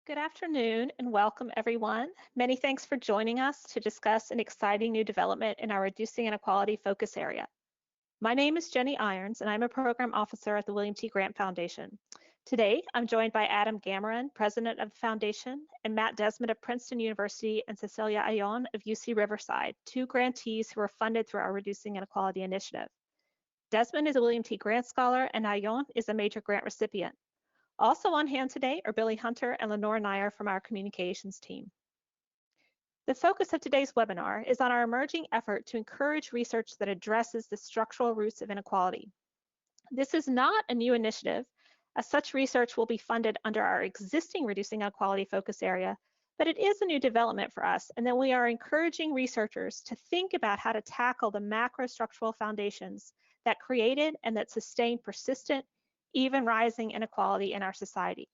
Good afternoon and welcome everyone. Many thanks for joining us to discuss an exciting new development in our Reducing Inequality focus area. My name is Jenny Irons and I'm a program officer at the William T. Grant Foundation. Today, I'm joined by Adam Gamarin, president of the foundation, and Matt Desmond of Princeton University and Cecilia Ayón of UC Riverside, two grantees who are funded through our Reducing Inequality initiative. Desmond is a William T. Grant Scholar and Ayón is a major grant recipient. Also on hand today are Billy Hunter and Lenore Nyer from our communications team. The focus of today's webinar is on our emerging effort to encourage research that addresses the structural roots of inequality. This is not a new initiative, as such research will be funded under our existing Reducing Inequality focus area, but it is a new development for us, and then we are encouraging researchers to think about how to tackle the macro structural foundations that created and that sustain persistent, even rising inequality in our society.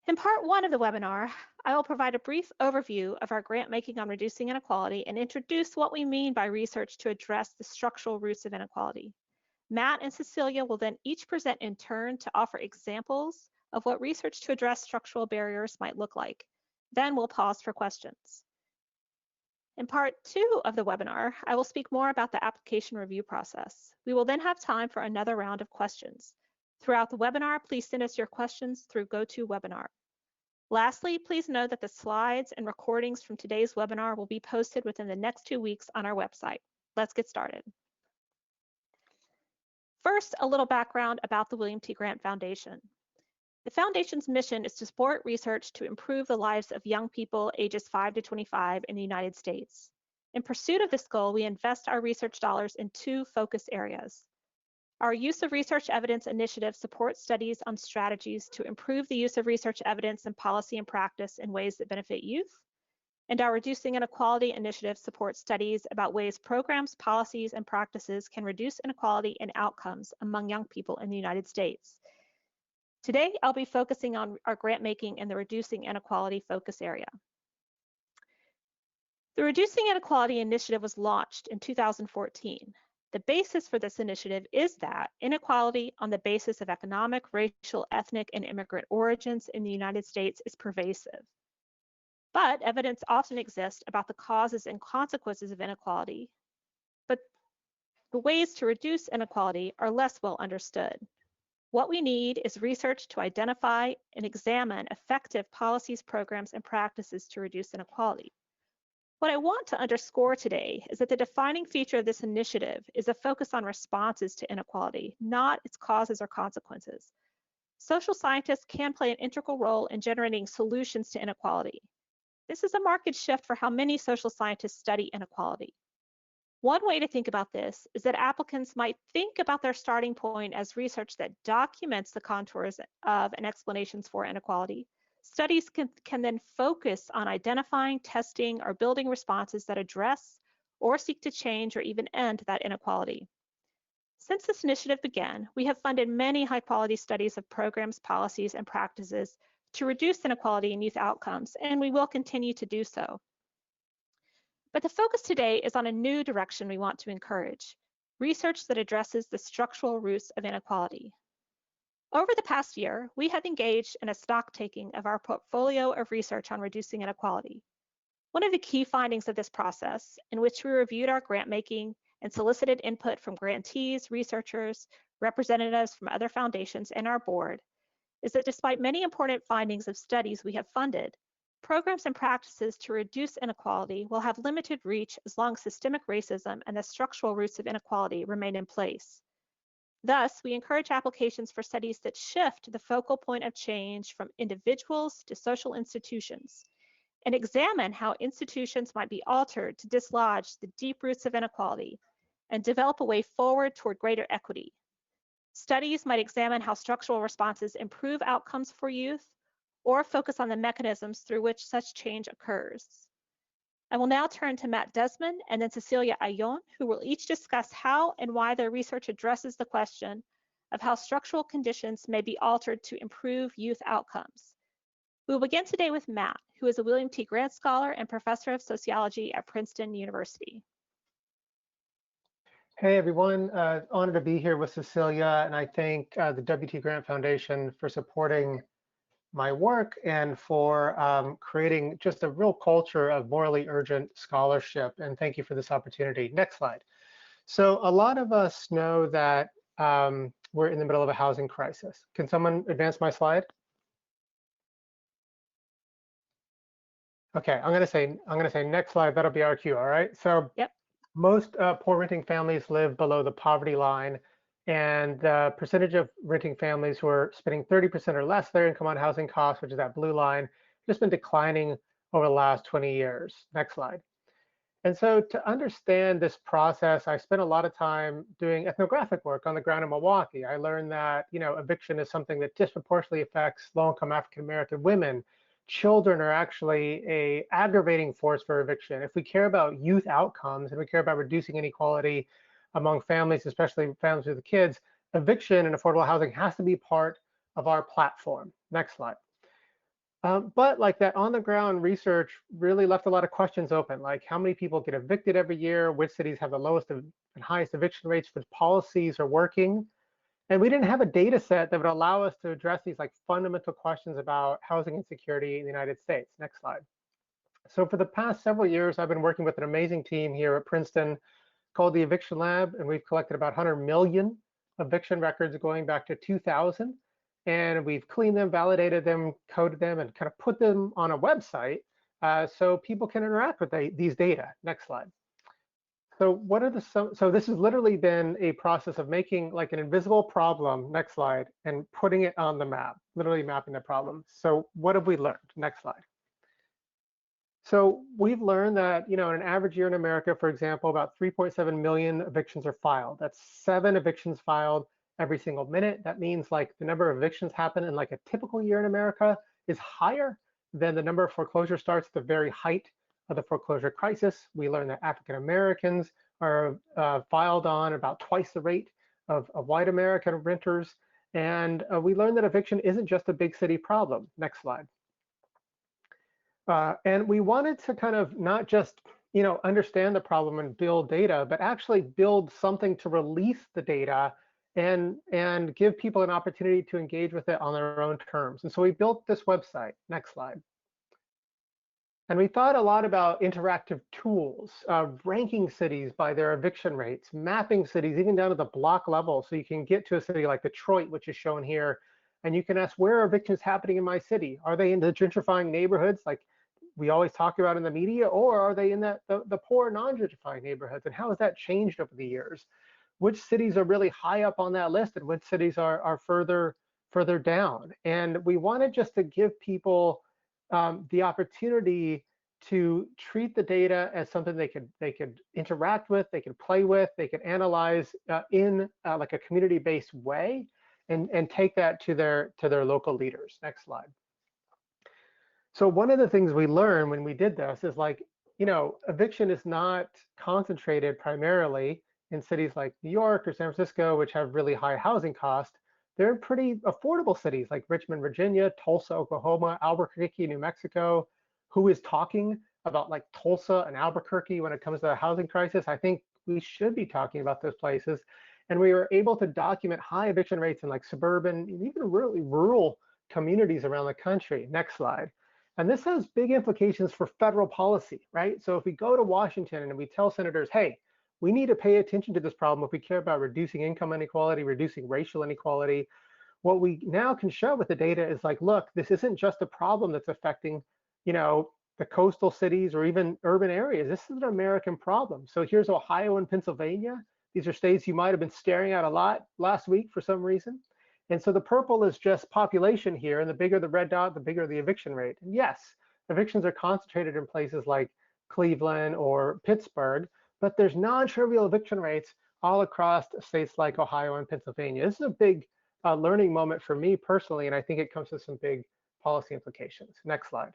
In part one of the webinar, I will provide a brief overview of our grant making on reducing inequality and introduce what we mean by research to address the structural roots of inequality. Matt and Cecilia will then each present in turn to offer examples of what research to address structural barriers might look like. Then we'll pause for questions. In part two of the webinar, I will speak more about the application review process. We will then have time for another round of questions. Throughout the webinar, please send us your questions through GoToWebinar. Lastly, please know that the slides and recordings from today's webinar will be posted within the next 2 weeks on our website. Let's get started. First, a little background about the William T. Grant Foundation. The Foundation's mission is to support research to improve the lives of young people ages 5 to 25 in the United States. In pursuit of this goal, we invest our research dollars in two focus areas. Our Use of Research Evidence initiative supports studies on strategies to improve the use of research evidence in policy and practice in ways that benefit youth. And our Reducing Inequality initiative supports studies about ways programs, policies, and practices can reduce inequality and outcomes among young people in the United States. Today, I'll be focusing on our grant making in the Reducing Inequality focus area. The Reducing Inequality initiative was launched in 2014. The basis for this initiative is that inequality on the basis of economic, racial, ethnic, and immigrant origins in the United States is pervasive. But evidence often exists about the causes and consequences of inequality, but the ways to reduce inequality are less well understood. What we need is research to identify and examine effective policies, programs, and practices to reduce inequality. What I want to underscore today is that the defining feature of this initiative is a focus on responses to inequality, not its causes or consequences. Social scientists can play an integral role in generating solutions to inequality. This is a marked shift for how many social scientists study inequality. One way to think about this is that applicants might think about their starting point as research that documents the contours of and explanations for inequality. Studies can then focus on identifying, testing, or building responses that address or seek to change or even end that inequality. Since this initiative began, we have funded many high-quality studies of programs, policies, and practices to reduce inequality in youth outcomes, and we will continue to do so. But the focus today is on a new direction we want to encourage, research that addresses the structural roots of inequality. Over the past year, we have engaged in a stock taking of our portfolio of research on reducing inequality. One of the key findings of this process, in which we reviewed our grant making and solicited input from grantees, researchers, representatives from other foundations, and our board, is that despite many important findings of studies we have funded, programs and practices to reduce inequality will have limited reach as long as systemic racism and the structural roots of inequality remain in place. Thus, we encourage applications for studies that shift the focal point of change from individuals to social institutions and examine how institutions might be altered to dislodge the deep roots of inequality and develop a way forward toward greater equity. Studies might examine how structural responses improve outcomes for youth or focus on the mechanisms through which such change occurs. I will now turn to Matt Desmond and then Cecilia Ayón, who will each discuss how and why their research addresses the question of how structural conditions may be altered to improve youth outcomes. We will begin today with Matt, who is a William T. Grant Scholar and Professor of Sociology at Princeton University. Hey everyone, honored to be here with Cecilia, and I thank the W.T. Grant Foundation for supporting my work and for creating just a real culture of morally urgent scholarship. And thank you for this opportunity. Next slide. So a lot of us know that we're in the middle of a housing crisis. Can someone advance my slide? Okay, I'm gonna say next slide. That'll be our cue. All right. So Yep. most poor renting families live below the poverty line, and the percentage of renting families who are spending 30% or less of their income on housing costs, which is that blue line, just been declining over the last 20 years. Next slide. And so to understand this process, I spent a lot of time doing ethnographic work on the ground in Milwaukee. I learned that, eviction is something that disproportionately affects low-income African-American women. Children are actually a aggravating force for eviction. If we care about youth outcomes and we care about reducing inequality among families, especially families with kids, eviction and affordable housing has to be part of our platform. Next slide. But like that on the ground research really left a lot of questions open, like how many people get evicted every year, which cities have the lowest and highest eviction rates, which policies are working. And we didn't have a data set that would allow us to address these like fundamental questions about housing insecurity in the United States. Next slide. So for the past several years, I've been working with an amazing team here at Princeton called the Eviction Lab, and we've collected about 100 million eviction records going back to 2000. And we've cleaned them, validated them, coded them, and kind of put them on a website so people can interact with these data. Next slide. So what are so this has literally been a process of making like an invisible problem, next slide, and putting it on the map, literally mapping the problem. So what have we learned? Next slide. So we've learned that, in an average year in America, for example, about 3.7 million evictions are filed. That's 7 evictions filed every single minute. That means like the number of evictions happen in like a typical year in America is higher than the number of foreclosure starts at the very height of the foreclosure crisis. We learned that African Americans are filed on about twice the rate of white American renters. And we learned that eviction isn't just a big city problem. Next slide. And we wanted to kind of not just, understand the problem and build data, but actually build something to release the data and give people an opportunity to engage with it on their own terms. And so we built this website. Next slide. And we thought a lot about interactive tools, ranking cities by their eviction rates, mapping cities even down to the block level. So you can get to a city like Detroit, which is shown here, and you can ask, where are evictions happening in my city? Are they in the gentrifying neighborhoods like we always talk about in the media, or are they in the poor non-gentrifying neighborhoods? And how has that changed over the years? Which cities are really high up on that list and which cities are further down? And we wanted just to give people the opportunity to treat the data as something they could interact with, they could play with, they could analyze in like a community-based way, and take that to their local leaders. Next slide. So one of the things we learned when we did this is like, eviction is not concentrated primarily in cities like New York or San Francisco, which have really high housing costs. They're in pretty affordable cities like Richmond, Virginia, Tulsa, Oklahoma, Albuquerque, New Mexico. Who is talking about like Tulsa and Albuquerque when it comes to the housing crisis? I think we should be talking about those places. And we were able to document high eviction rates in like suburban and even really rural communities around the country. Next slide. And this has big implications for federal policy, right? So if we go to Washington and we tell senators, hey, we need to pay attention to this problem if we care about reducing income inequality, reducing racial inequality, what we now can show with the data is like, look, this isn't just a problem that's affecting, the coastal cities or even urban areas. This is an American problem. So here's Ohio and Pennsylvania. These are states you might have been staring at a lot last week for some reason. And so the purple is just population here, and the bigger the red dot, the bigger the eviction rate. And yes, evictions are concentrated in places like Cleveland or Pittsburgh, but there's non-trivial eviction rates all across states like Ohio and Pennsylvania. This is a big learning moment for me personally, and I think it comes with some big policy implications. Next slide.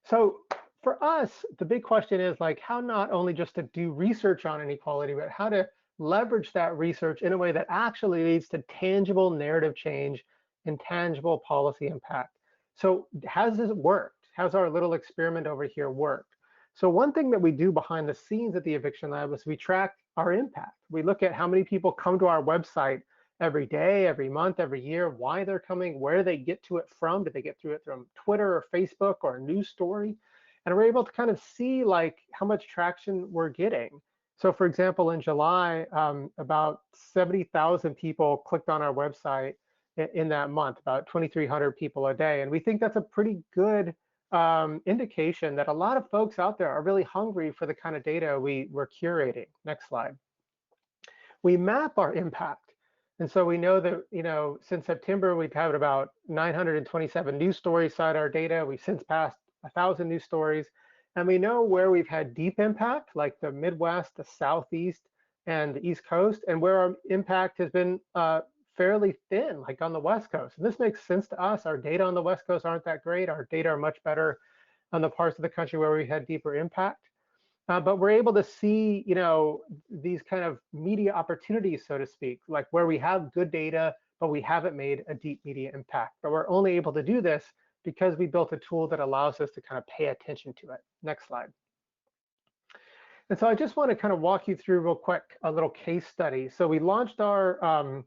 So for us, the big question is like how not only just to do research on inequality, but how to leverage that research in a way that actually leads to tangible narrative change and tangible policy impact. So has this worked? How's our little experiment over here worked? So one thing that we do behind the scenes at the Eviction Lab is we track our impact. We look at how many people come to our website every day, every month, every year, why they're coming, where they get to it from. Did they get through it from Twitter or Facebook or a news story? And we're able to kind of see like how much traction we're getting. So for example, in July, about 70,000 people clicked on our website in that month, about 2,300 people a day. And we think that's a pretty good indication that a lot of folks out there are really hungry for the kind of data we're curating. Next slide. We map our impact. And so we know that, since September, we've had about 927 news stories cite our data. We've since passed 1,000 news stories. And we know where we've had deep impact, like the Midwest, the Southeast, and the East Coast, and where our impact has been fairly thin, like on the West Coast. And this makes sense to us. Our data on the West Coast aren't that great. Our data are much better on the parts of the country where we had deeper impact. But we're able to see, these kind of media opportunities, so to speak, like where we have good data, but we haven't made a deep media impact. But we're only able to do this because we built a tool that allows us to kind of pay attention to it. Next slide. And so I just want to kind of walk you through real quick a little case study. So we launched our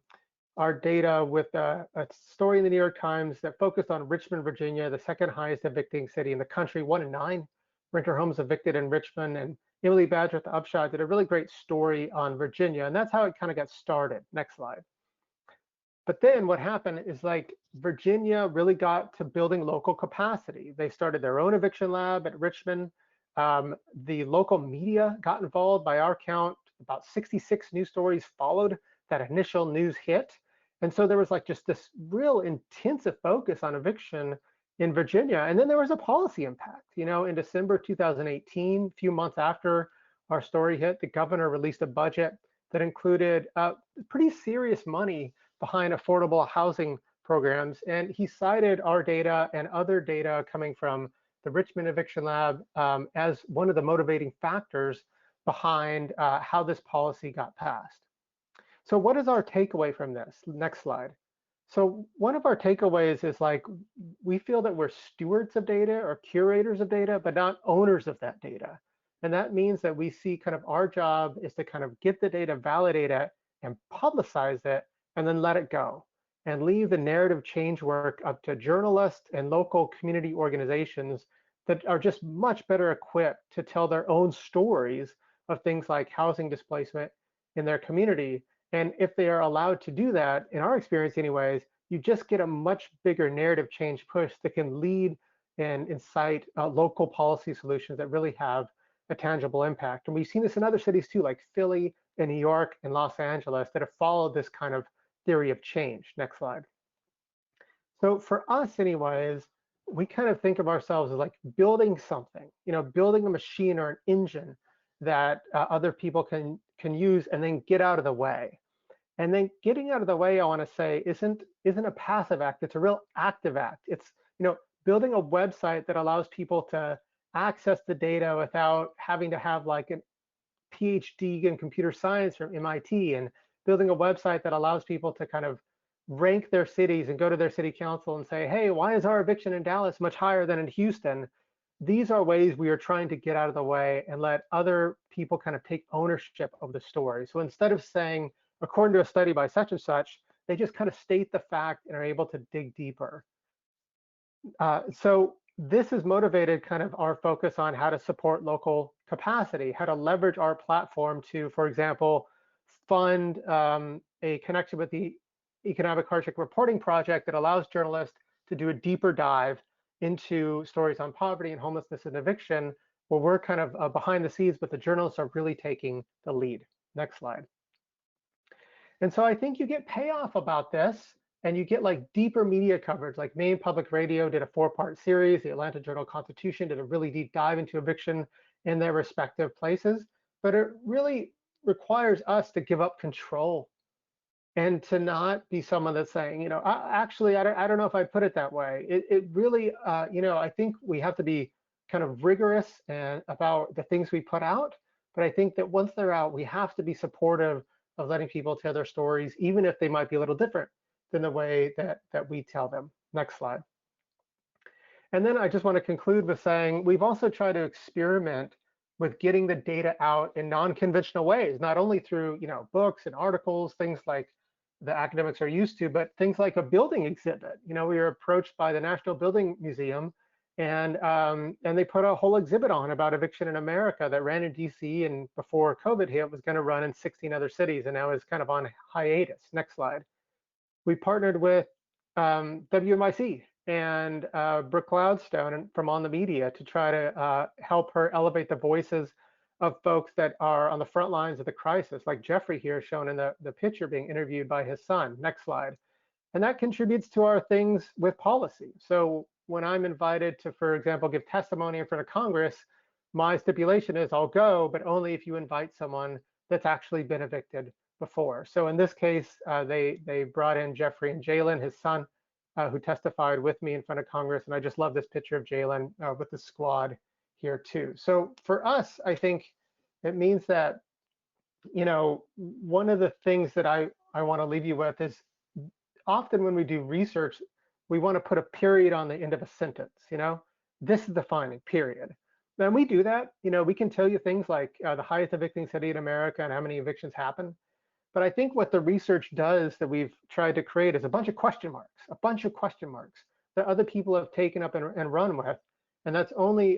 data with a story in the New York Times that focused on Richmond, Virginia, the second highest evicting city in the country, 1 in 9 renter homes evicted in Richmond. And Emily Badger at the Upshot did a really great story on Virginia. And that's how it kind of got started. Next slide. But then what happened is like Virginia really got to building local capacity. They started their own eviction lab at Richmond. The local media got involved. By our count, about 66 news stories followed that initial news hit. And so there was like just this real intensive focus on eviction in Virginia. And then there was a policy impact. In December 2018, a few months after our story hit, the governor released a budget that included pretty serious money behind affordable housing programs. And he cited our data and other data coming from the Richmond Eviction Lab as one of the motivating factors behind how this policy got passed. So what is our takeaway from this? Next slide. So one of our takeaways is like, we feel that we're stewards of data or curators of data, but not owners of that data. And that means that we see kind of our job is to kind of get the data, validate it, and publicize it, and then let it go. And leave the narrative change work up to journalists and local community organizations that are just much better equipped to tell their own stories of things like housing displacement in their community. And if they are allowed to do that, in our experience anyways, you just get a much bigger narrative change push that can lead and incite local policy solutions that really have a tangible impact. And we've seen this in other cities too, like Philly and New York and Los Angeles, that have followed this kind of theory of change. Next slide. So for us anyways, we kind of think of ourselves as like building something, building a machine or an engine that other people can use and then get out of the way. And then getting out of the way, I want to say, isn't a passive act. It's a real active act. It's building a website that allows people to access the data without having to have like a PhD in computer science from MIT, and building a website that allows people to kind of rank their cities and go to their city council and say, hey, why is our eviction in Dallas much higher than in Houston? These are ways we are trying to get out of the way and let other people kind of take ownership of the story. So instead of saying, according to a study by such and such, they just kind of state the fact and are able to dig deeper. So this has motivated kind of our focus on how to support local capacity, how to leverage our platform to, for example, fund a connection with the Economic Hardship Reporting Project that allows journalists to do a deeper dive into stories on poverty and homelessness and eviction, where we're kind of behind the scenes, but the journalists are really taking the lead. Next slide. And so I think you get payoff about this, and you get like deeper media coverage. Like Maine Public Radio did a 4-part series. The Atlanta Journal-Constitution did a really deep dive into eviction in their respective places. But it really requires us to give up control and to not be someone that's saying, actually, I don't know if I put it that way. It really, I think we have to be kind of rigorous and about the things we put out. But I think that once they're out, we have to be supportive of letting people tell their stories, even if they might be a little different than the way that we tell them. Next slide. And then I just want to conclude with saying we've also tried to experiment with getting the data out in non-conventional ways, not only through books and articles, things like the academics are used to, but things like a building exhibit. You know, we were approached by the National Building Museum, and they put a whole exhibit on about eviction in America that ran in DC, and before COVID hit was going to run in 16 other cities, and now is kind of on hiatus. Next slide. We partnered with WMIC and Brooke Cloudstone from On the Media to try to help her elevate the voices of folks that are on the front lines of the crisis, like Jeffrey here shown in the picture being interviewed by his son. Next slide. And that contributes to our things with policy. So when I'm invited to, for example, give testimony in front of Congress, my stipulation is I'll go, but only if you invite someone that's actually been evicted before. So in this case, they brought in Jeffrey and Jalen, his son, who testified with me in front of Congress. And I just love this picture of Jalen with the squad here too. So for us, I think it means that, you know, one of the things that I want to leave you with is often when we do research, we want to put a period on the end of a sentence, you know, this is the finding, period. And we do that, you know, we can tell you things like the highest evicting city in America and how many evictions happen. But I think what the research does that we've tried to create is a bunch of question marks that other people have taken up and run with. And that's only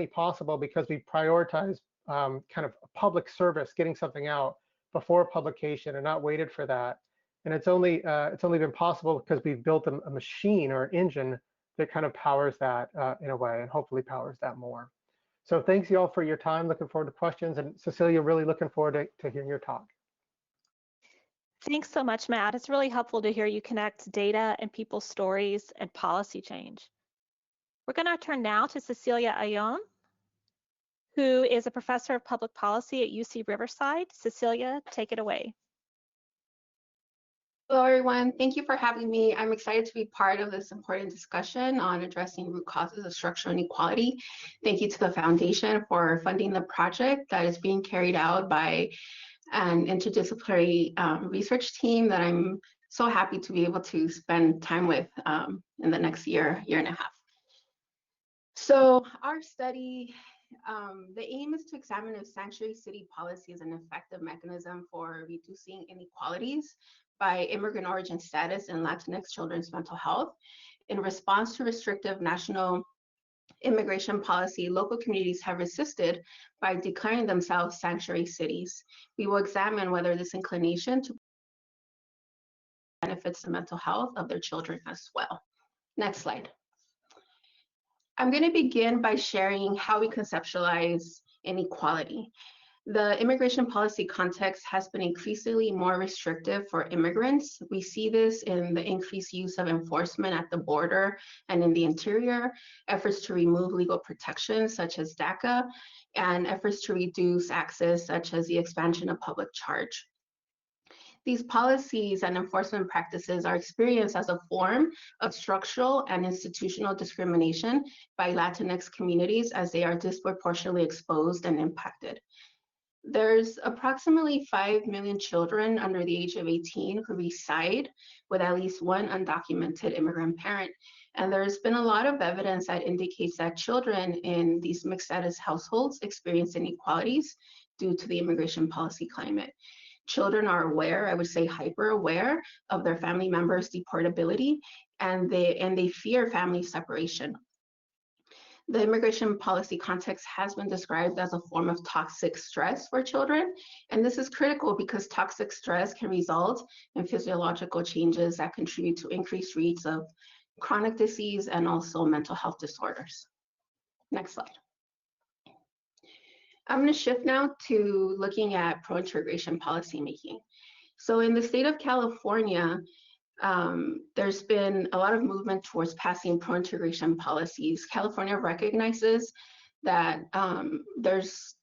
possible because we prioritize kind of public service, getting something out before publication and not waited for that. And it's only been possible because we've built a machine or an engine that kind of powers that in a way, and hopefully powers that more. So thanks you all for your time. Looking forward to questions. And Cecilia, really looking forward to hearing your talk. Thanks so much, Matt. It's really helpful to hear you connect data and people's stories and policy change. We're going to turn now to Cecilia Ayón, who is a professor of public policy at UC Riverside. Cecilia, take it away. Hello, everyone. Thank you for having me. I'm excited to be part of this important discussion on addressing root causes of structural inequality. Thank you to the Foundation for funding the project that is being carried out by an interdisciplinary research team that I'm so happy to be able to spend time with in the next year and a half. So our study, the aim is to examine if sanctuary city policy is an effective mechanism for reducing inequalities by immigrant origin status and Latinx children's mental health. In response to restrictive national immigration policy, local communities have resisted by declaring themselves sanctuary cities. We will examine whether this inclination to benefits the mental health of their children as well. Next slide. I'm going to begin by sharing how we conceptualize inequality. The immigration policy context has been increasingly more restrictive for immigrants. We see this in the increased use of enforcement at the border and in the interior, efforts to remove legal protections such as DACA, and efforts to reduce access such as the expansion of public charge. These policies and enforcement practices are experienced as a form of structural and institutional discrimination by Latinx communities as they are disproportionately exposed and impacted. There's approximately 5 million children under the age of 18 who reside with at least one undocumented immigrant parent. And there's been a lot of evidence that indicates that children in these mixed status households experience inequalities due to the immigration policy climate. Children are aware, I would say hyper aware, of their family members' deportability, and they fear family separation. The immigration policy context has been described as a form of toxic stress for children. And this is critical because toxic stress can result in physiological changes that contribute to increased rates of chronic disease and also mental health disorders. Next slide. I'm going to shift now to looking at pro-integration policymaking. So in the state of California, there's been a lot of movement towards passing pro-integration policies. California recognizes that there's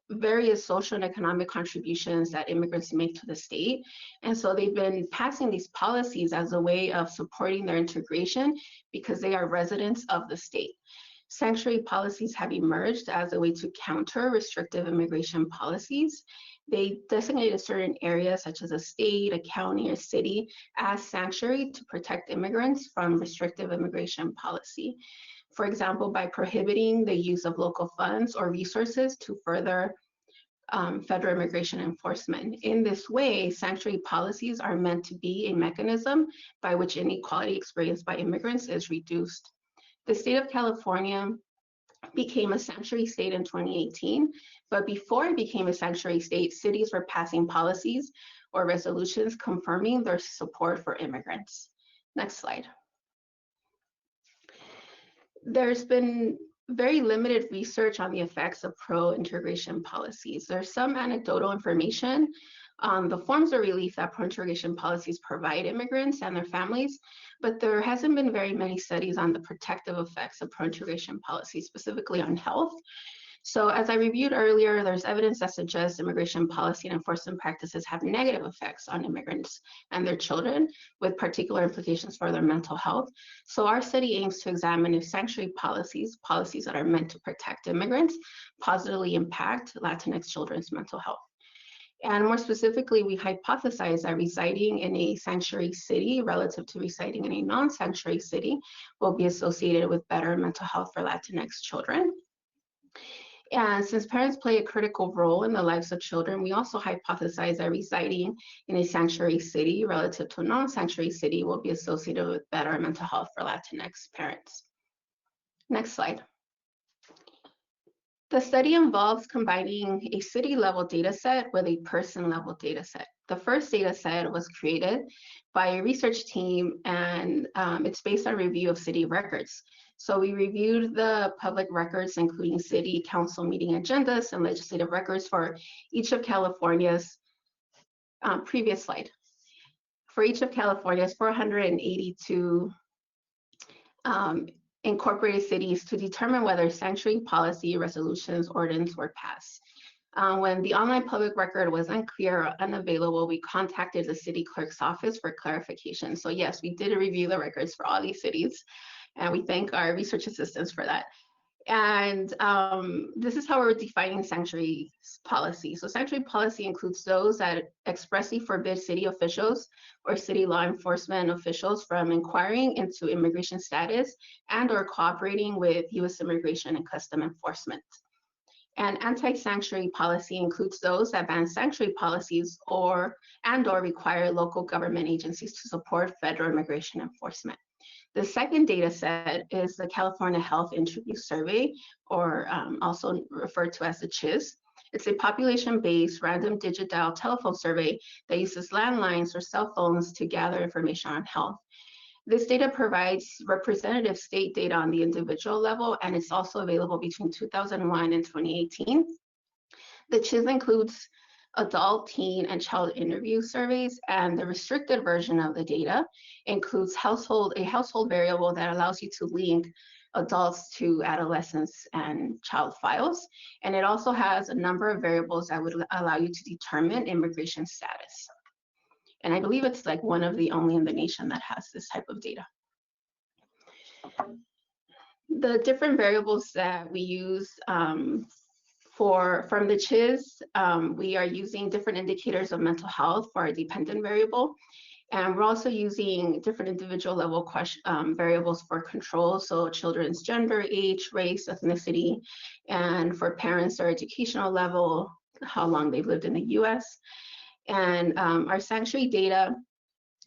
various social and economic contributions that immigrants make to the state. And so they've been passing these policies as a way of supporting their integration because they are residents of the state. Sanctuary policies have emerged as a way to counter restrictive immigration policies. They designated certain areas such as a state, a county, or city as sanctuary to protect immigrants from restrictive immigration policy. For example, by prohibiting the use of local funds or resources to further federal immigration enforcement. In this way, sanctuary policies are meant to be a mechanism by which inequality experienced by immigrants is reduced. The state of California became a sanctuary state in 2018, but before it became a sanctuary state, cities were passing policies or resolutions confirming their support for immigrants. Next slide. There's been very limited research on the effects of pro-integration policies. There's some anecdotal information on the forms of relief that pro-integration policies provide immigrants and their families, but there hasn't been very many studies on the protective effects of pro-integration policies, specifically on health. So as I reviewed earlier, there's evidence that suggests immigration policy and enforcement practices have negative effects on immigrants and their children, with particular implications for their mental health. So our study aims to examine if sanctuary policies that are meant to protect immigrants, positively impact Latinx children's mental health. And more specifically, we hypothesize that residing in a sanctuary city relative to residing in a non-sanctuary city will be associated with better mental health for Latinx children. And since parents play a critical role in the lives of children, we also hypothesize that residing in a sanctuary city relative to a non-sanctuary city will be associated with better mental health for Latinx parents. Next slide. The study involves combining a city-level data set with a person-level data set. The first data set was created by a research team, and it's based on review of city records. So we reviewed the public records, including city council meeting agendas and legislative records for each of California's, previous slide, for each of California's 482 incorporated cities to determine whether sanctuary policy resolutions ordinances were passed. When the online public record was unclear or unavailable, we contacted the city clerk's office for clarification. So yes, we did review the records for all these cities, and we thank our research assistants for that. And this is how we're defining sanctuary policy. So sanctuary policy includes those that expressly forbid city officials or city law enforcement officials from inquiring into immigration status and or cooperating with U.S. Immigration and Custom Enforcement. And anti-sanctuary policy includes those that ban sanctuary policies and or require local government agencies to support federal immigration enforcement. The second data set is the California Health Interview Survey, or also referred to as the CHIS. It's a population-based random digital telephone survey that uses landlines or cell phones to gather information on health. This data provides representative state data on the individual level, and it's also available between 2001 and 2018. The CHIS includes adult, teen, and child interview surveys, and the restricted version of the data includes a household variable that allows you to link adults to adolescents and child files. And it also has a number of variables that would allow you to determine immigration status. And I believe it's like one of the only in the nation that has this type of data. The different variables that we use from the CHIS, we are using different indicators of mental health for our dependent variable. And we're also using different individual level variables for control. So children's gender, age, race, ethnicity, and for parents, their educational level, how long they've lived in the US. And our sanctuary data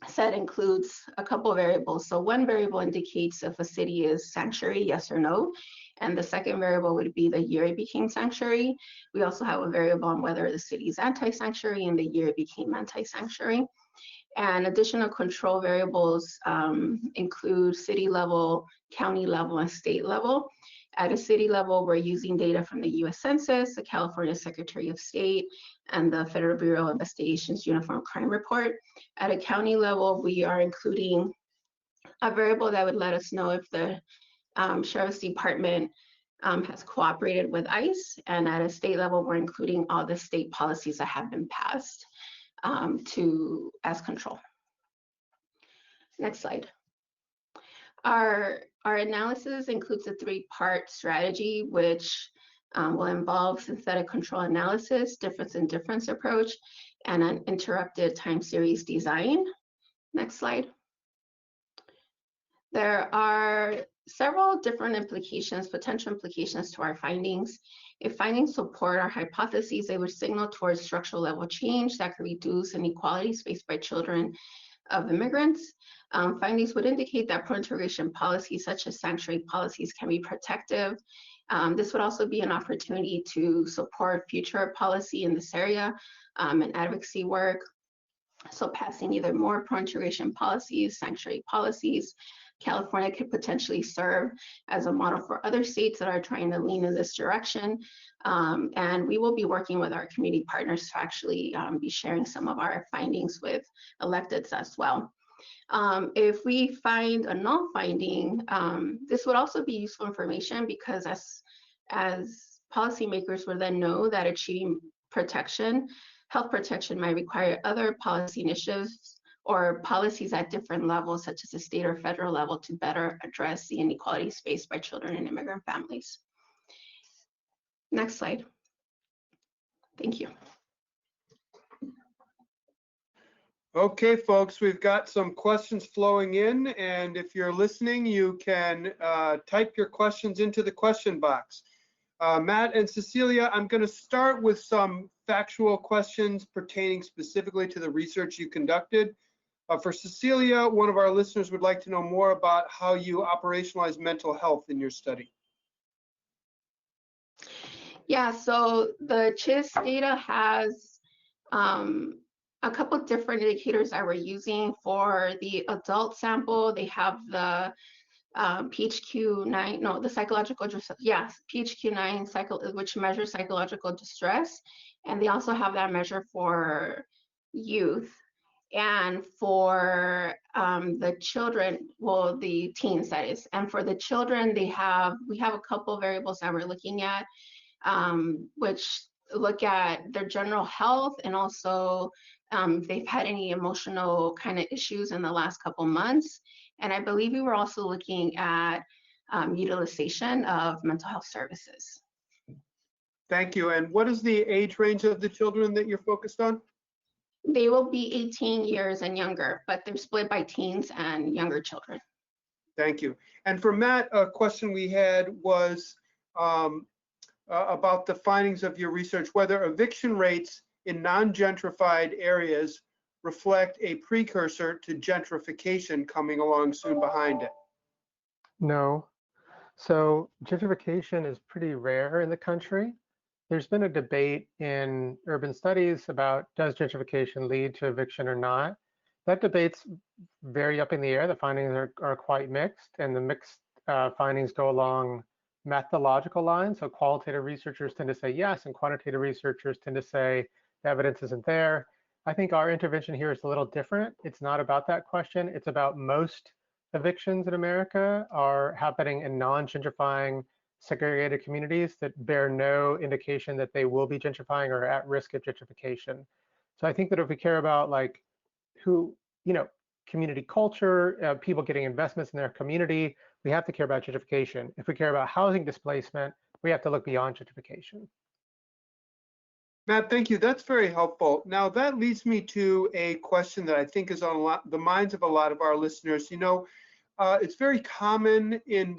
set includes a couple of variables. So one variable indicates if a city is sanctuary, yes or no. And the second variable would be the year it became sanctuary. We also have a variable on whether the city is anti-sanctuary and the year it became anti-sanctuary. And additional control variables include city level, county level, and state level. At a city level, we're using data from the US Census, the California Secretary of State, and the Federal Bureau of Investigation's Uniform Crime Report. At a county level, we are including a variable that would let us know if the Sheriff's Department has cooperated with ICE. And at a state level, we're including all the state policies that have been passed as control. Next slide. Our analysis includes a three-part strategy, which will involve synthetic control analysis, difference in difference approach, and an interrupted time series design. Next slide. There are several different implications, potential implications to our findings. If findings support our hypotheses, they would signal towards structural level change that could reduce inequalities faced by children of immigrants. Findings would indicate that pro-integration policies such as sanctuary policies can be protective. This would also be an opportunity to support future policy in this area and advocacy work. So passing either more pro-integration policies, sanctuary policies. California could potentially serve as a model for other states that are trying to lean in this direction. And we will be working with our community partners to actually be sharing some of our findings with electeds as well. If we find a null finding, this would also be useful information because as policymakers would then know that achieving protection, health protection might require other policy initiatives or policies at different levels, such as the state or federal level, to better address the inequalities faced by children and immigrant families. Next slide. Thank you. Okay, folks, we've got some questions flowing in, and if you're listening, you can type your questions into the question box. Matt and Cecilia, I'm going to start with some factual questions pertaining specifically to the research you conducted. For Cecilia, one of our listeners would like to know more about how you operationalize mental health in your study. Yeah, so the CHIS data has a couple of different indicators that we're using. For the adult sample, they have the PHQ-9, no, the psychological, yes, PHQ-9, which measures psychological distress. And they also have that measure for youth. And for the children, well, the teens, that is. And for the children, we have a couple of variables that we're looking at, which look at their general health and also if they've had any emotional kind of issues in the last couple months. And I believe we were also looking at utilization of mental health services. Thank you. And what is the age range of the children that you're focused on? They will be 18 years and younger, but they're split by teens and younger children. Thank you. And for Matt, a question we had was about the findings of your research, whether eviction rates in non-gentrified areas reflect a precursor to gentrification coming along soon behind it. No. So gentrification is pretty rare in the country. There's been a debate in urban studies about does gentrification lead to eviction or not. That debate's very up in the air. The findings are quite mixed, and the mixed findings go along methodological lines. So qualitative researchers tend to say yes, and quantitative researchers tend to say the evidence isn't there. I think our intervention here is a little different. It's not about that question. It's about most evictions in America are happening in non-gentrifying segregated communities that bear no indication that they will be gentrifying or at risk of gentrification. So I think that if we care about like who, community culture, people getting investments in their community, we have to care about gentrification. If we care about housing displacement, we have to look beyond gentrification. Matt, thank you. That's very helpful. Now that leads me to a question that I think is on the minds of a lot of our listeners. It's very common in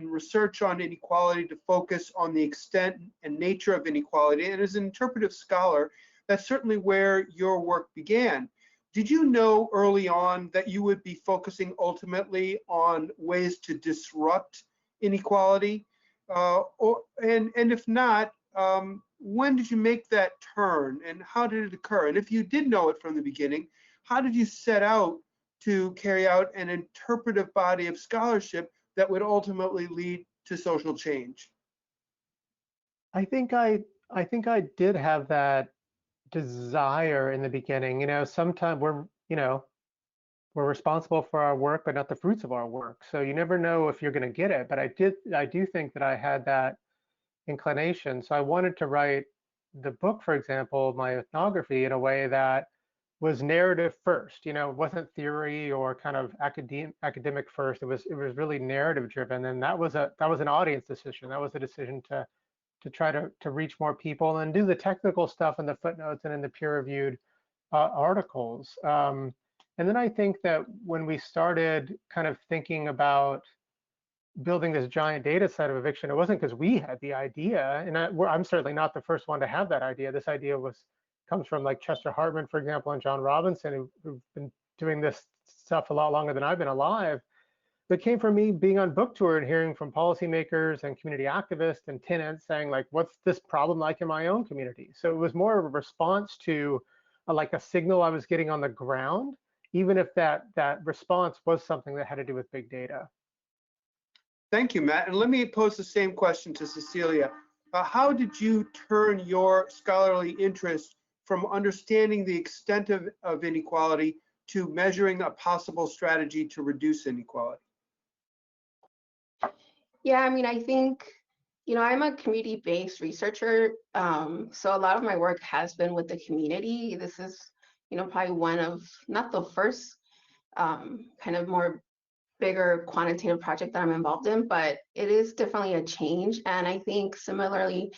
research on inequality to focus on the extent and nature of inequality. And as an interpretive scholar, that's certainly where your work began. Did you know early on that you would be focusing ultimately on ways to disrupt inequality? And if not, when did you make that turn and how did it occur? And if you did know it from the beginning, how did you set out to carry out an interpretive body of scholarship that would ultimately lead to social change? I think I did have that desire in the beginning. Sometimes we're responsible for our work, but not the fruits of our work. So you never know if you're going to get it. But I do think that I had that inclination. So I wanted to write the book, for example, my ethnography, in a way that was narrative first. It wasn't theory or kind of academic first. It was really narrative driven, and that was an audience decision. That was a decision to try to reach more people and do the technical stuff in the footnotes and in the peer-reviewed articles. And then I think that when we started kind of thinking about building this giant data set of eviction, it wasn't because we had the idea, and I'm certainly not the first one to have that idea. This idea comes from like Chester Hartman, for example, and John Robinson, who've been doing this stuff a lot longer than I've been alive. That came from me being on book tour and hearing from policymakers and community activists and tenants saying like, what's this problem like in my own community? So it was more of a response to like a signal I was getting on the ground, even if that response was something that had to do with big data. Thank you, Matt. And let me pose the same question to Cecilia. How did you turn your scholarly interest from understanding the extent of inequality to measuring a possible strategy to reduce inequality? Yeah, I mean, I think, I'm a community-based researcher. So a lot of my work has been with the community. This is, probably one of, not the first kind of more bigger quantitative project that I'm involved in, but it is definitely a change. And I think similarly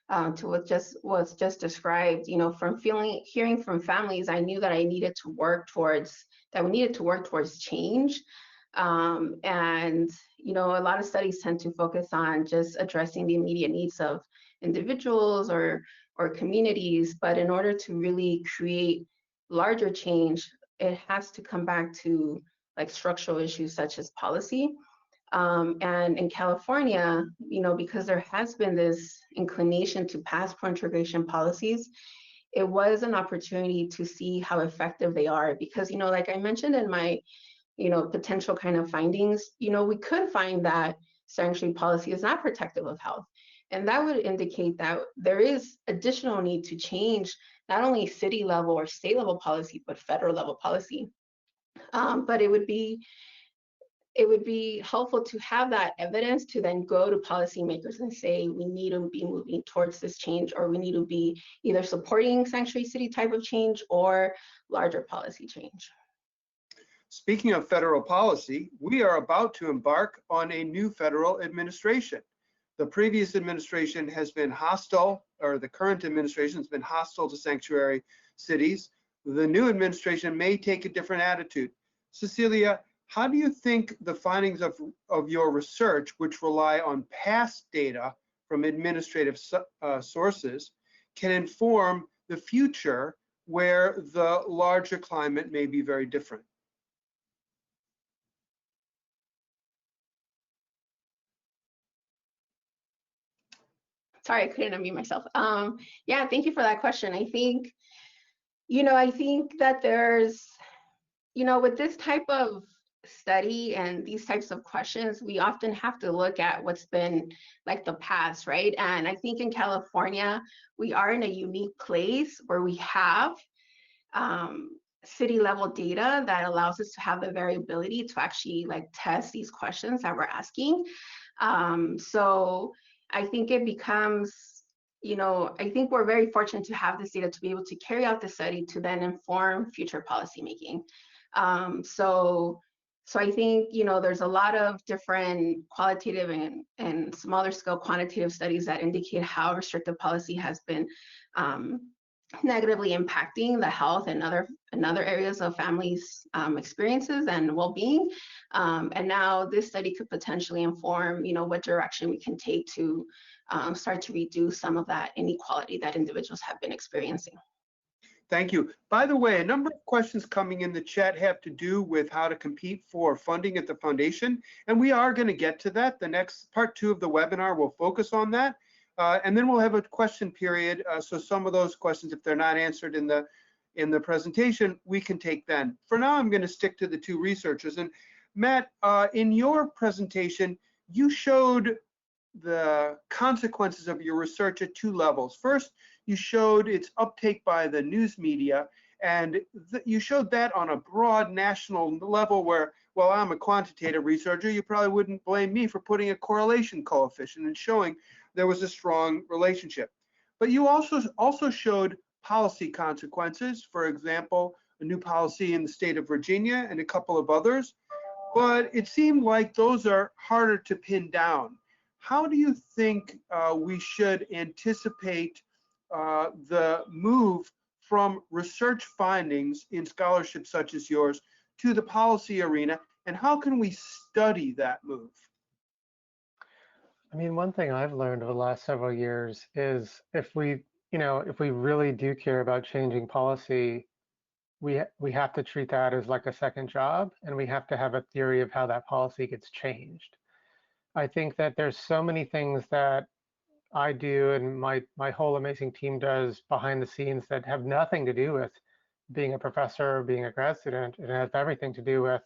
to what just described, from hearing from families, I knew that I needed to work towards, that we needed to work towards change. And, a lot of studies tend to focus on just addressing the immediate needs of individuals or communities, but in order to really create larger change, it has to come back to like structural issues such as policy. And in California, because there has been this inclination to pass pro-integration policies, it was an opportunity to see how effective they are. Because, like I mentioned in my, potential kind of findings, we could find that sanctuary policy is not protective of health. And that would indicate that there is additional need to change not only city level or state level policy, but federal level policy. But it would be helpful to have that evidence to then go to policymakers and say, we need to be moving towards this change, or we need to be either supporting sanctuary city type of change or larger policy change. Speaking of federal policy, we are about to embark on a new federal administration. The previous administration has been hostile, or the current administration has been hostile to sanctuary cities. The new administration may take a different attitude. Cecilia, how do you think the findings of your research, which rely on past data from administrative sources, can inform the future where the larger climate may be very different? Sorry, I couldn't unmute myself. Yeah, thank you for that question. I think, I think that there's, with this type of study and these types of questions, we often have to look at what's been like the past, right? And I think in California, we are in a unique place where we have city level data that allows us to have the variability to actually like test these questions that we're asking. So I think it becomes, I think we're very fortunate to have this data to be able to carry out the study to then inform future policymaking. So I think, there's a lot of different qualitative and smaller scale quantitative studies that indicate how restrictive policy has been negatively impacting the health and other areas of families' experiences and well-being. And now this study could potentially inform, what direction we can take to start to reduce some of that inequality that individuals have been experiencing. Thank you. By the way, a number of questions coming in the chat have to do with how to compete for funding at the foundation, and we are going to get to that. The next part 2 of the webinar will focus on that. And then we'll have a question period. So some of those questions, if they're not answered in the presentation, we can take then. For now, I'm going to stick to the 2 researchers. And Matt, in your presentation, you showed the consequences of your research at 2 levels. First, you showed its uptake by the news media, and you showed that on a broad national level where, well, I'm a quantitative researcher, you probably wouldn't blame me for putting a correlation coefficient and showing there was a strong relationship. But you also showed policy consequences, for example, a new policy in the state of Virginia and a couple of others, but it seemed like those are harder to pin down. How do you think we should anticipate the move from research findings in scholarship such as yours to the policy arena, and how can we study that move? I mean, one thing I've learned over the last several years is if we really do care about changing policy, we have to treat that as like a second job, and we have to have a theory of how that policy gets changed. I think that there's so many things that I do and my whole amazing team does behind the scenes that have nothing to do with being a professor or being a grad student. It has everything to do with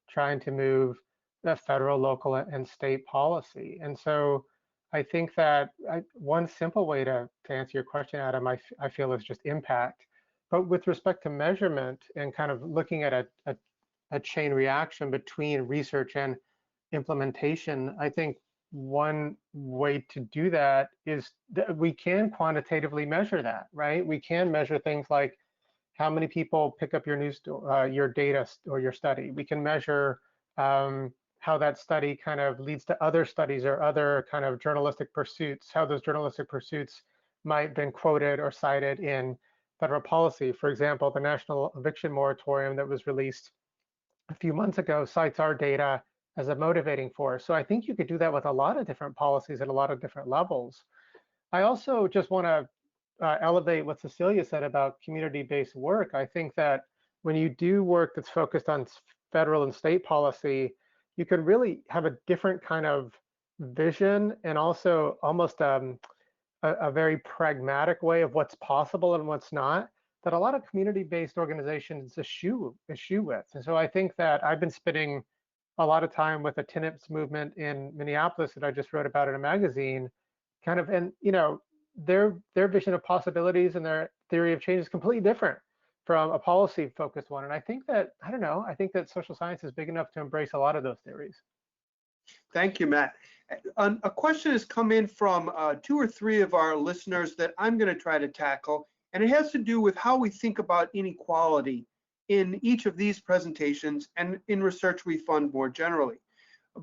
trying to move the federal, local, and state policy. And so I think that one simple way to answer your question, Adam, I feel is just impact. But with respect to measurement and kind of looking at a chain reaction between research and implementation, I think one way to do that is that we can quantitatively measure that, right? We can measure things like how many people pick up your your data or your study. We can measure how that study kind of leads to other studies or other kind of journalistic pursuits, how those journalistic pursuits might have been quoted or cited in federal policy. For example, the National Eviction Moratorium that was released a few months ago cites our data as a motivating force. So I think you could do that with a lot of different policies at a lot of different levels. I also just want to elevate what Cecilia said about community-based work. I think that when you do work that's focused on federal and state policy, you can really have a different kind of vision and also almost a very pragmatic way of what's possible and what's not that a lot of community-based organizations eschew with. And so I think that I've been spending a lot of time with the TNIPS movement in Minneapolis that I just wrote about in a magazine, kind of, and their vision of possibilities and their theory of change is completely different from a policy-focused one. And I think that, I think that social science is big enough to embrace a lot of those theories. Thank you, Matt. A question has come in from 2 or 3 of our listeners that I'm going to try to tackle, and it has to do with how we think about inequality in each of these presentations and in research we fund more generally.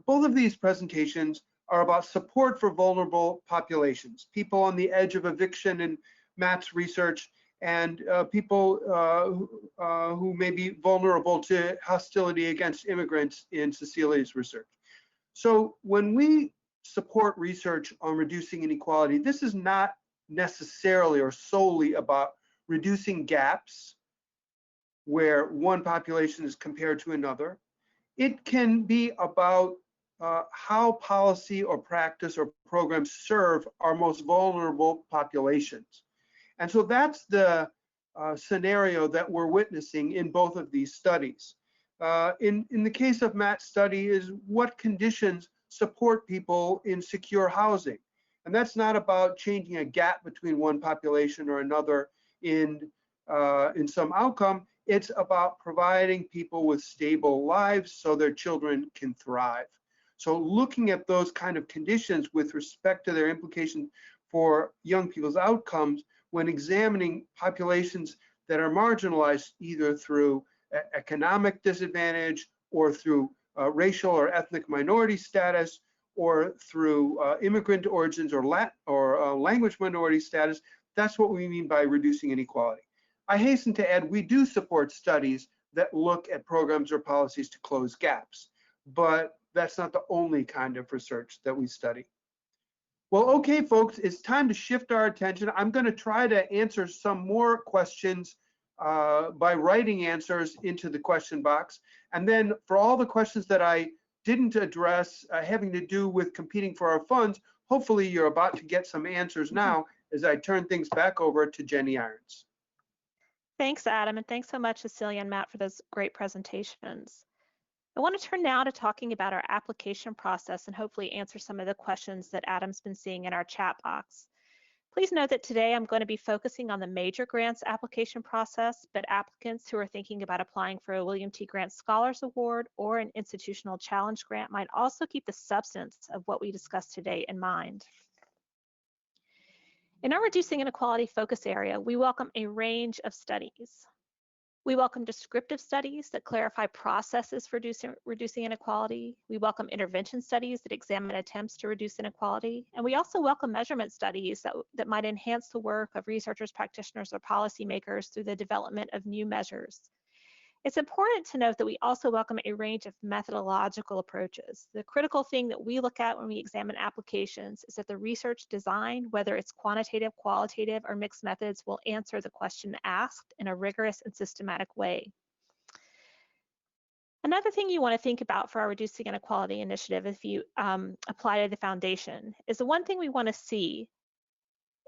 Both of these presentations are about support for vulnerable populations, people on the edge of eviction in Matt's research, and people who may be vulnerable to hostility against immigrants in Cecilia's research. So when we support research on reducing inequality, this is not necessarily or solely about reducing gaps where one population is compared to another. It can be about how policy or practice or programs serve our most vulnerable populations. And so that's the scenario that we're witnessing in both of these studies. In the case of Matt's study is what conditions support people in secure housing. And that's not about changing a gap between one population or another in some outcome. It's about providing people with stable lives so their children can thrive. So looking at those kind of conditions with respect to their implications for young people's outcomes when examining populations that are marginalized either through economic disadvantage or through racial or ethnic minority status or through immigrant origins or language minority status, that's what we mean by reducing inequality. I hasten to add, we do support studies that look at programs or policies to close gaps, but that's not the only kind of research that we study. Well, okay, folks, it's time to shift our attention. I'm going to try to answer some more questions by writing answers into the question box. And then for all the questions that I didn't address having to do with competing for our funds, hopefully you're about to get some answers now as I turn things back over to Jenny Irons. Thanks, Adam, and thanks so much, Cecilia and Matt, for those great presentations. I want to turn now to talking about our application process and hopefully answer some of the questions that Adam's been seeing in our chat box. Please note that today I'm going to be focusing on the major grants application process, but applicants who are thinking about applying for a William T. Grant Scholars Award or an institutional challenge grant might also keep the substance of what we discussed today in mind. In our Reducing Inequality focus area, we welcome a range of studies. We welcome descriptive studies that clarify processes for reducing inequality. We welcome intervention studies that examine attempts to reduce inequality. And we also welcome measurement studies that might enhance the work of researchers, practitioners, or policymakers through the development of new measures. It's important to note that we also welcome a range of methodological approaches. The critical thing that we look at when we examine applications is that the research design, whether it's quantitative, qualitative, or mixed methods, will answer the question asked in a rigorous and systematic way. Another thing you want to think about for our Reducing Inequality initiative, if you apply to the foundation, is the one thing we want to see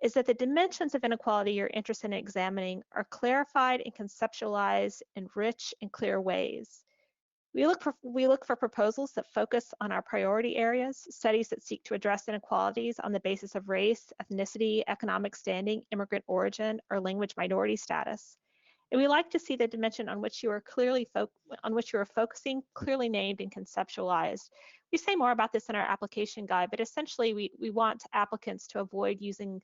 is that the dimensions of inequality you're interested in examining are clarified and conceptualized in rich and clear ways. We look for proposals that focus on our priority areas, studies that seek to address inequalities on the basis of race, ethnicity, economic standing, immigrant origin, or language minority status. And we like to see the dimension on which you are focusing clearly named and conceptualized. We say more about this in our application guide, but essentially we want applicants to avoid using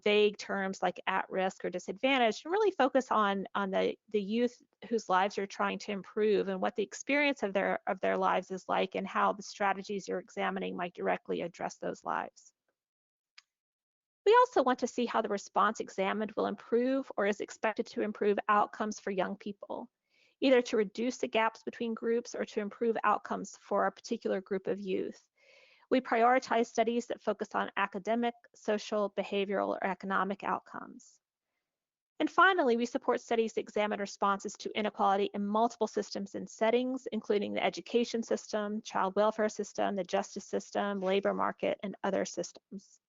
vague terms like at risk or disadvantaged, and really focus on the youth whose lives you're trying to improve and what the experience of their lives is like, and how the strategies you're examining might directly address those lives. We also want to see how the response examined will improve or is expected to improve outcomes for young people, either to reduce the gaps between groups or to improve outcomes for a particular group of youth. We prioritize studies that focus on academic, social, behavioral, or economic outcomes. And finally, we support studies that examine responses to inequality in multiple systems and settings, including the education system, child welfare system, the justice system, labor market, and other systems.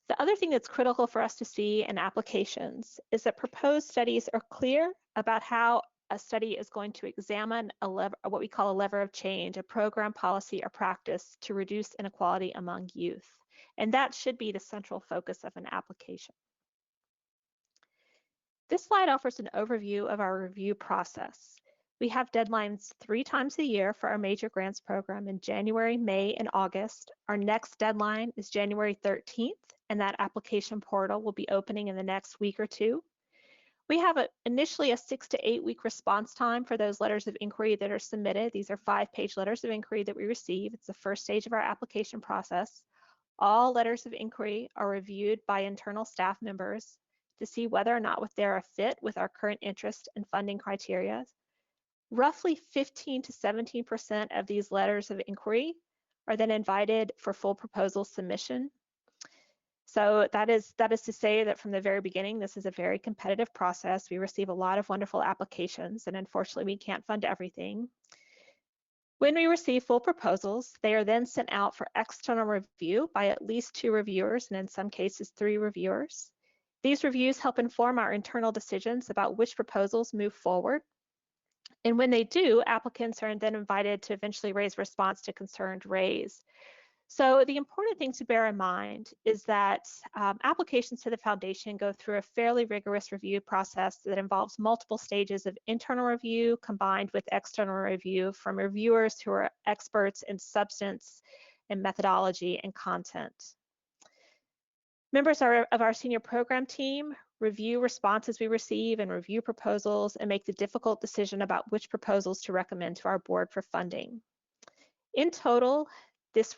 The other thing that's critical for us to see in applications is that proposed studies are clear about how a study is going to examine what we call a lever of change, a program, policy, or practice to reduce inequality among youth. And that should be the central focus of an application. This slide offers an overview of our review process. We have deadlines 3 times a year for our major grants program in January, May, and August. Our next deadline is January 13th, and that application portal will be opening in the next week or two. We have initially a 6 to 8 week response time for those letters of inquiry that are submitted. These are 5-page letters of inquiry that we receive. It's the first stage of our application process. All letters of inquiry are reviewed by internal staff members to see whether or not they're a fit with our current interest and funding criteria. Roughly 15 to 17% of these letters of inquiry are then invited for full proposal submission. So that is to say that from the very beginning, this is a very competitive process. We receive a lot of wonderful applications, and unfortunately, we can't fund everything. When we receive full proposals, they are then sent out for external review by at least 2 reviewers, and in some cases, 3 reviewers. These reviews help inform our internal decisions about which proposals move forward. And when they do, applicants are then invited to eventually raise response to concerns raised. So the important thing to bear in mind is that applications to the foundation go through a fairly rigorous review process that involves multiple stages of internal review combined with external review from reviewers who are experts in substance and methodology and content. Members of our senior program team review responses we receive and review proposals and make the difficult decision about which proposals to recommend to our board for funding. In total, this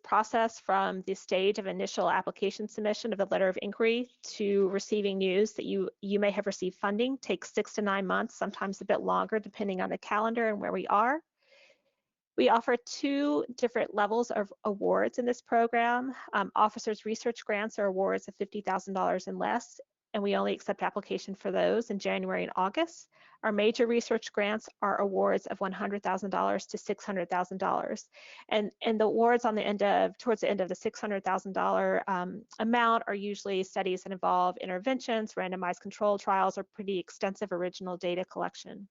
process from the stage of initial application submission of the letter of inquiry to receiving news that you may have received funding takes 6 to 9 months, sometimes a bit longer depending on the calendar and where we are. We offer 2 different levels of awards in this program. Officers' research grants are awards of $50,000 and less, and we only accept application for those in January and August. Our major research grants are awards of $100,000 to $600,000. And the awards on the towards the end of the $600,000 amount are usually studies that involve interventions, randomized controlled trials, or pretty extensive original data collection.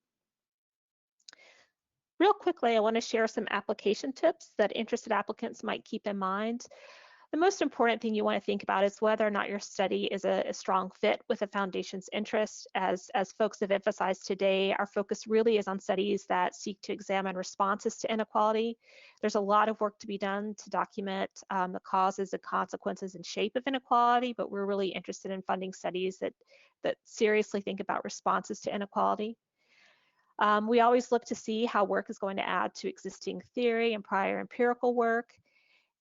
Real quickly, I want to share some application tips that interested applicants might keep in mind. The most important thing you want to think about is whether or not your study is a strong fit with the foundation's interests. As folks have emphasized today, our focus really is on studies that seek to examine responses to inequality. There's a lot of work to be done to document the causes and consequences and shape of inequality, but we're really interested in funding studies that seriously think about responses to inequality. We always look to see how work is going to add to existing theory and prior empirical work.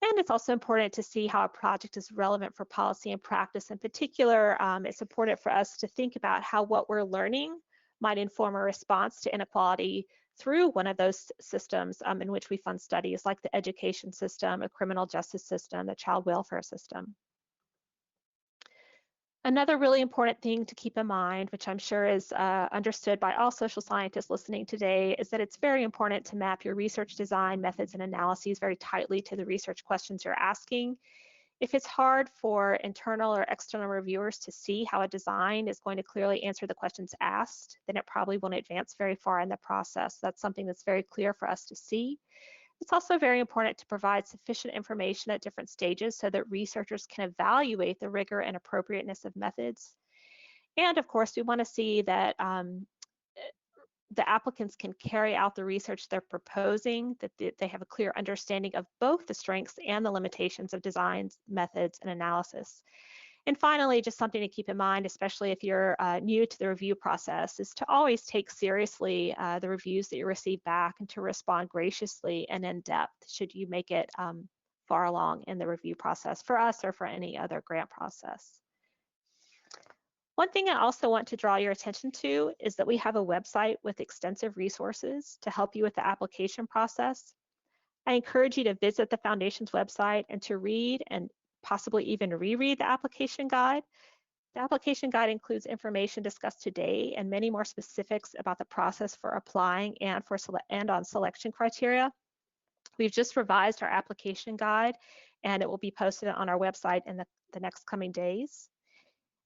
And it's also important to see how a project is relevant for policy and practice. In particular, it's important for us to think about how what we're learning might inform a response to inequality through one of those systems in which we fund studies, like the education system, a criminal justice system, the child welfare system. Another really important thing to keep in mind, which I'm sure is understood by all social scientists listening today, is that it's very important to map your research design, methods, and analyses very tightly to the research questions you're asking. If it's hard for internal or external reviewers to see how a design is going to clearly answer the questions asked, then it probably won't advance very far in the process. That's something that's very clear for us to see. It's also very important to provide sufficient information at different stages so that researchers can evaluate the rigor and appropriateness of methods. And of course, we want to see that the applicants can carry out the research they're proposing, that they have a clear understanding of both the strengths and the limitations of designs, methods, and analysis. And finally, just something to keep in mind, especially if you're new to the review process, is to always take seriously the reviews that you receive back and to respond graciously and in depth should you make it far along in the review process for us or for any other grant process. One thing I also want to draw your attention to is that we have a website with extensive resources to help you with the application process. I encourage you to visit the Foundation's website and to read and possibly even reread the application guide. The application guide includes information discussed today and many more specifics about the process for applying and on selection criteria. We've just revised our application guide and it will be posted on our website in the next coming days.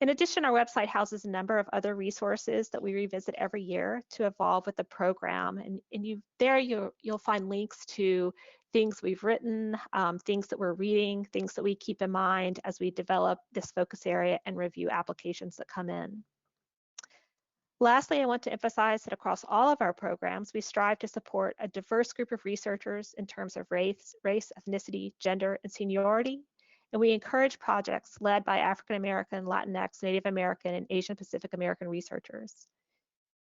In addition, our website houses a number of other resources that we revisit every year to evolve with the program. And you'll find links to things we've written, things that we're reading, things that we keep in mind as we develop this focus area and review applications that come in. Lastly, I want to emphasize that across all of our programs, we strive to support a diverse group of researchers in terms of race, ethnicity, gender, and seniority. And we encourage projects led by African American, Latinx, Native American, and Asian Pacific American researchers.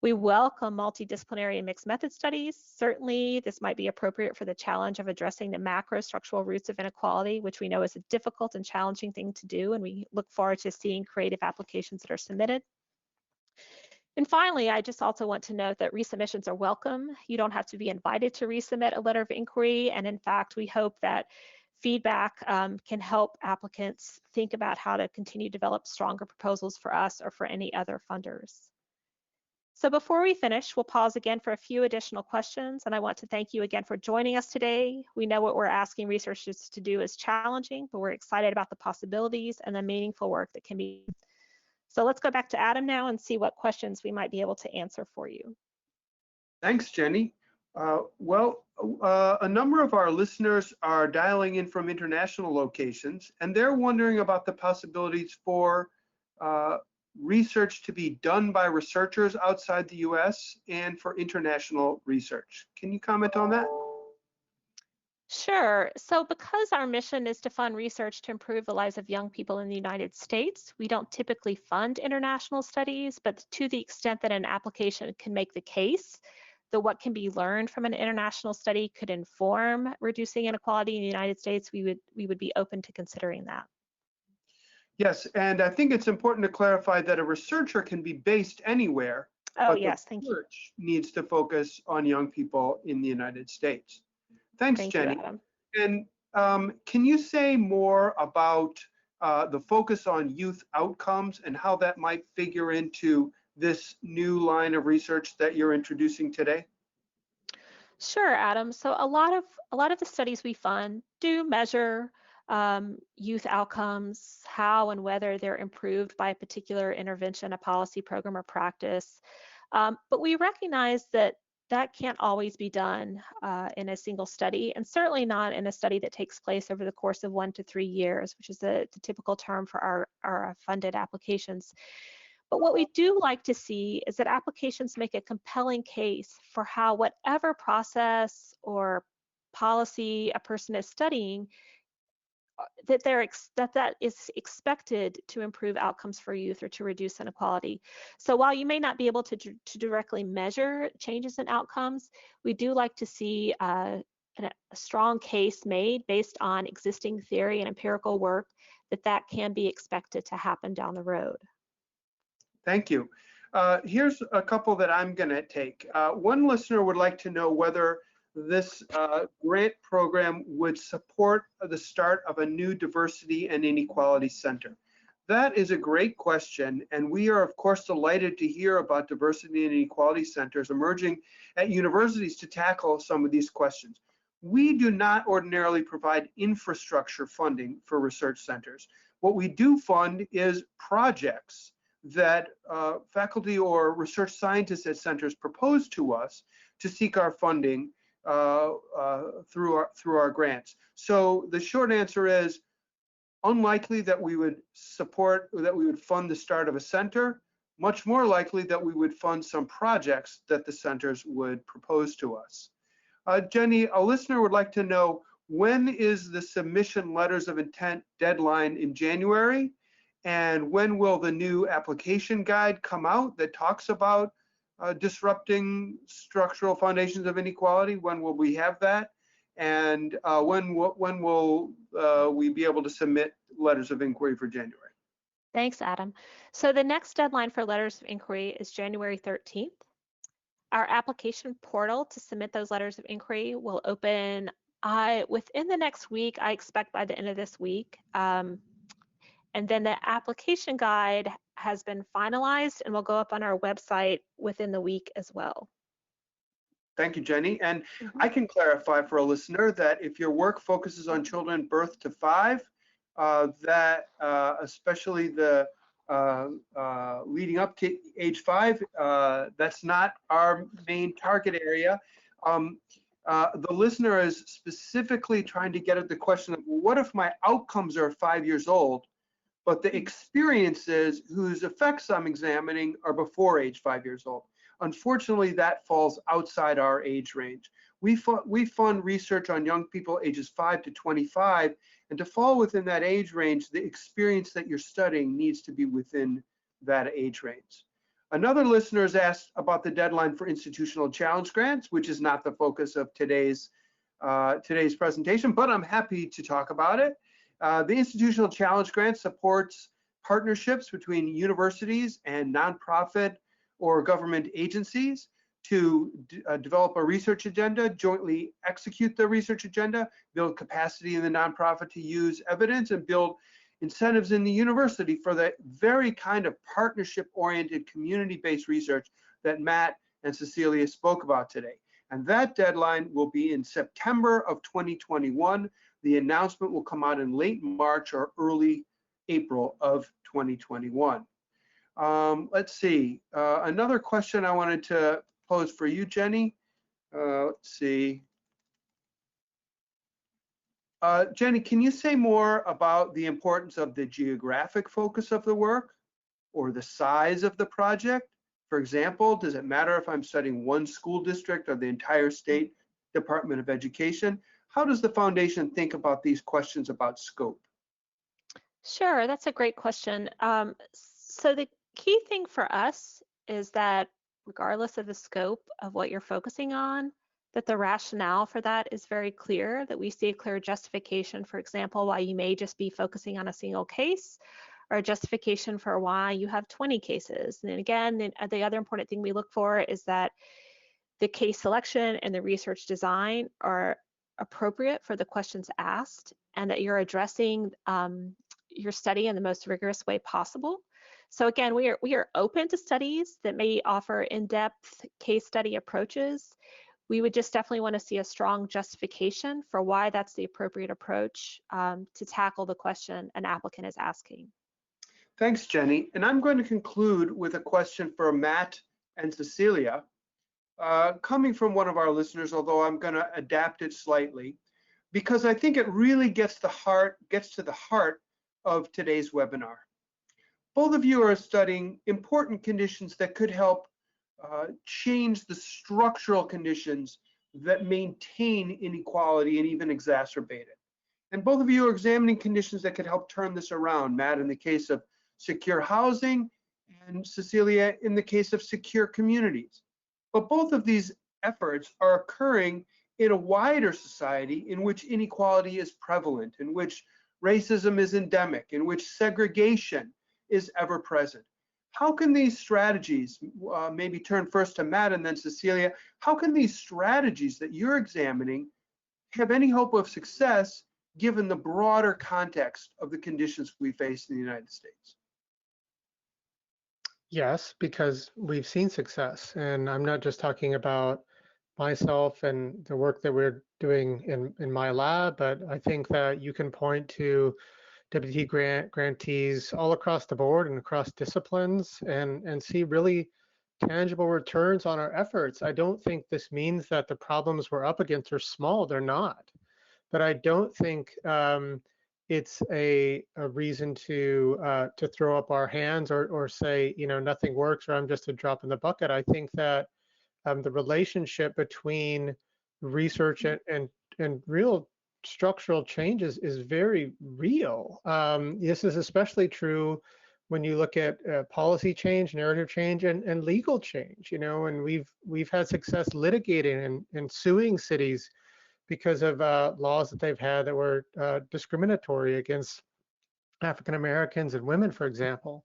We welcome multidisciplinary and mixed method studies. Certainly, this might be appropriate for the challenge of addressing the macro structural roots of inequality, which we know is a difficult and challenging thing to do, and we look forward to seeing creative applications that are submitted. And finally, I just also want to note that resubmissions are welcome. You don't have to be invited to resubmit a letter of inquiry, and in fact, we hope that feedback can help applicants think about how to continue to develop stronger proposals for us or for any other funders. So before we finish, we'll pause again for a few additional questions, and I want to thank you again for joining us today. We know what we're asking researchers to do is challenging, but we're excited about the possibilities and the meaningful work that can be. So let's go back to Adam now and see what questions we might be able to answer for you. Thanks, Jenny. A number of our listeners are dialing in from international locations, and they're wondering about the possibilities for research to be done by researchers outside the US and for international research. Can you comment on that? Sure. So because our mission is to fund research to improve the lives of young people in the United States, we don't typically fund international studies, but to the extent that an application can make the case that what can be learned from an international study could inform reducing inequality in the United States, we would be open to considering that. Yes, and I think it's important to clarify that a researcher can be based anywhere. Oh, yes, thank you. Research needs to focus on young people in the United States. Thanks, Jenny. And can you say more about the focus on youth outcomes and how that might figure into this new line of research that you're introducing today? Sure, Adam. So a lot of the studies we fund do measure youth outcomes, how and whether they're improved by a particular intervention, a policy, program, or practice. But we recognize that that can't always be done in a single study, and certainly not in a study that takes place over the course of 1 to 3 years, which is the typical term for our funded applications. But what we do like to see is that applications make a compelling case for how whatever process or policy a person is studying, that is expected to improve outcomes for youth or to reduce inequality. So while you may not be able to directly measure changes in outcomes, we do like to see a strong case made based on existing theory and empirical work that can be expected to happen down the road. Thank you. Here's a couple that I'm going to take. One listener would like to know whether this grant program would support the start of a new diversity and inequality center. That is a great question, and we are of course delighted to hear about diversity and inequality centers emerging at universities to tackle some of these questions. We do not ordinarily provide infrastructure funding for research centers. What we do fund is projects that faculty or research scientists at centers propose to us to seek our funding through our grants. So the short answer is unlikely that we would fund the start of a center, much more likely that we would fund some projects that the centers would propose to us. Jenny, a listener would like to know, when is the submission letters of intent deadline in January? And when will the new application guide come out that talks about disrupting structural foundations of inequality? When will we have that? And when will we be able to submit letters of inquiry for January? Thanks, Adam. So the next deadline for letters of inquiry is January 13th. Our application portal to submit those letters of inquiry will open within the next week, I expect by the end of this week. And then the application guide has been finalized and will go up on our website within the week as well. Thank you, Jenny. And I can clarify for a listener that if your work focuses on children birth to 5, that especially the leading up to age 5, that's not our main target area. The listener is specifically trying to get at the question of, what if my outcomes are 5 years old, but the experiences whose effects I'm examining are before age 5 years old? Unfortunately, that falls outside our age range. We fund research on young people ages 5 to 25, and to fall within that age range, the experience that you're studying needs to be within that age range. Another listener has asked about the deadline for institutional challenge grants, which is not the focus of today's presentation, but I'm happy to talk about it. The institutional challenge grant supports partnerships between universities and nonprofit or government agencies to develop a research agenda, jointly execute the research agenda, build capacity in the nonprofit to use evidence, and build incentives in the university for the very kind of partnership-oriented, community-based research that Matt and Cecilia spoke about today. And that deadline will be in September of 2021. The announcement will come out in late March or early April of 2021. Let's see, another question I wanted to pose for you, Jenny. Let's see. Jenny, can you say more about the importance of the geographic focus of the work or the size of the project? For example, does it matter if I'm studying one school district or the entire state Department of Education? How does the foundation think about these questions about scope? Sure, that's a great question. So the key thing for us is that regardless of the scope of what you're focusing on, that the rationale for that is very clear, that we see a clear justification, for example, why you may just be focusing on a single case, or a justification for why you have 20 cases. And then again, the other important thing we look for is that the case selection and the research design are appropriate for the questions asked, and that you're addressing your study in the most rigorous way possible. So again, we are open to studies that may offer in-depth case study approaches. We would just definitely want to see a strong justification for why that's the appropriate approach to tackle the question an applicant is asking. Thanks, Jenny. And I'm going to conclude with a question for Matt and Cecilia, coming from one of our listeners, although I'm going to adapt it slightly, because I think it really gets to the heart of today's webinar. Both of you are studying important conditions that could help change the structural conditions that maintain inequality and even exacerbate it. And both of you are examining conditions that could help turn this around. Matt, in the case of secure housing, and Cecilia, in the case of secure communities. But both of these efforts are occurring in a wider society in which inequality is prevalent, in which racism is endemic, in which segregation is ever present. How can these strategies, maybe turn first to Matt and then Cecilia, how can these strategies that you're examining have any hope of success given the broader context of the conditions we face in the United States? Yes, because we've seen success, and I'm not just talking about myself and the work that we're doing in my lab, but I think that you can point to WT grantees all across the board and across disciplines and see really tangible returns on our efforts. I don't think this means that the problems we're up against are small. They're not. But I don't think it's a reason to throw up our hands or say, you know, nothing works or I'm just a drop in the bucket. I think that the relationship between research and real structural changes is very real. This is especially true when you look at policy change, narrative change, and legal change. You know, and we've had success litigating and suing cities because of laws that they've had that were discriminatory against African Americans and women, for example.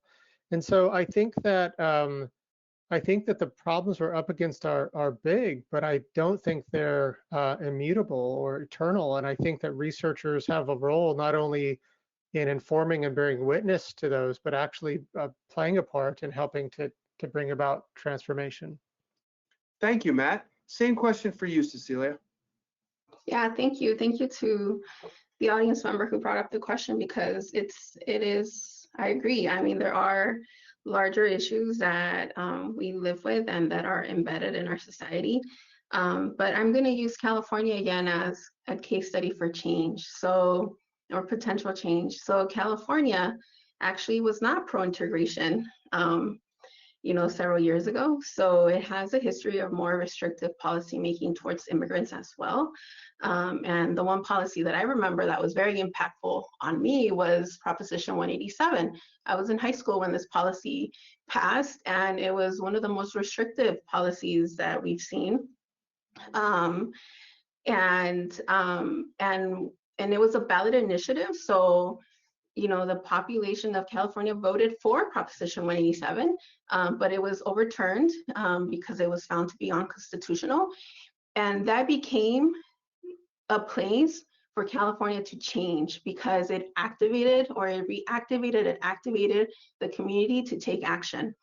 And so I think that the problems we're up against are big, but I don't think they're immutable or eternal. And I think that researchers have a role not only in informing and bearing witness to those, but actually playing a part in helping to bring about transformation. Thank you, Matt. Same question for you, Cecilia. Yeah, thank you. Thank you to the audience member who brought up the question, because it is, I agree. I mean, there are larger issues that we live with and that are embedded in our society. But I'm going to use California again as a case study for change, or potential change. So California actually was not pro-integration, you know, several years ago. So it has a history of more restrictive policymaking towards immigrants as well. And the one policy that I remember that was very impactful on me was Proposition 187. I was in high school when this policy passed, and it was one of the most restrictive policies that we've seen. And it was a ballot initiative. So, you know, the population of California voted for Proposition 187, but it was overturned because it was found to be unconstitutional. And that became a place for California to change, because it activated the community to take action.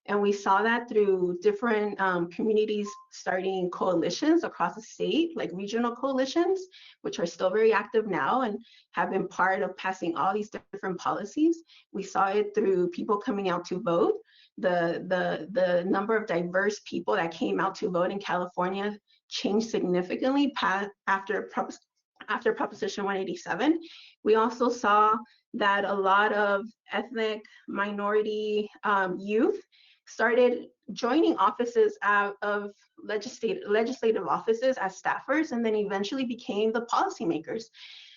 And we saw that through different communities starting coalitions across the state, like regional coalitions, which are still very active now and have been part of passing all these different policies. We saw it through people coming out to vote. The number of diverse people that came out to vote in California changed significantly after Proposition 187. We also saw that a lot of ethnic minority youth started joining offices out of legislative offices as staffers, and then eventually became the policymakers.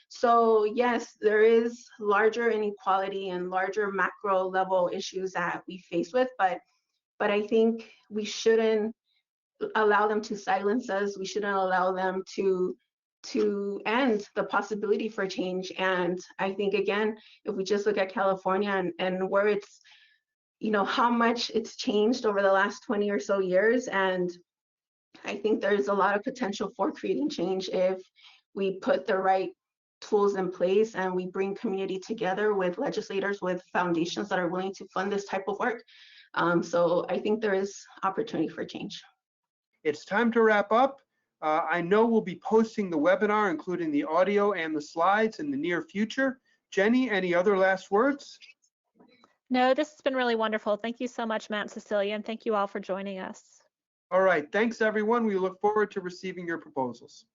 So yes, there is larger inequality and larger macro level issues that we face with, but I think we shouldn't allow them to silence us. We shouldn't allow them to end the possibility for change. And I think, again, if we just look at California and where it's, you know, how much it's changed over the last 20 or so years, and I think there's a lot of potential for creating change if we put the right tools in place and we bring community together with legislators, with foundations that are willing to fund this type of work. So I think there is opportunity for change. It's time to wrap up. I know we'll be posting the webinar, including the audio and the slides, in the near future. Jenny, any other last words? No, this has been really wonderful. Thank you so much, Matt and Cecilia, and thank you all for joining us. All right, thanks everyone. We look forward to receiving your proposals.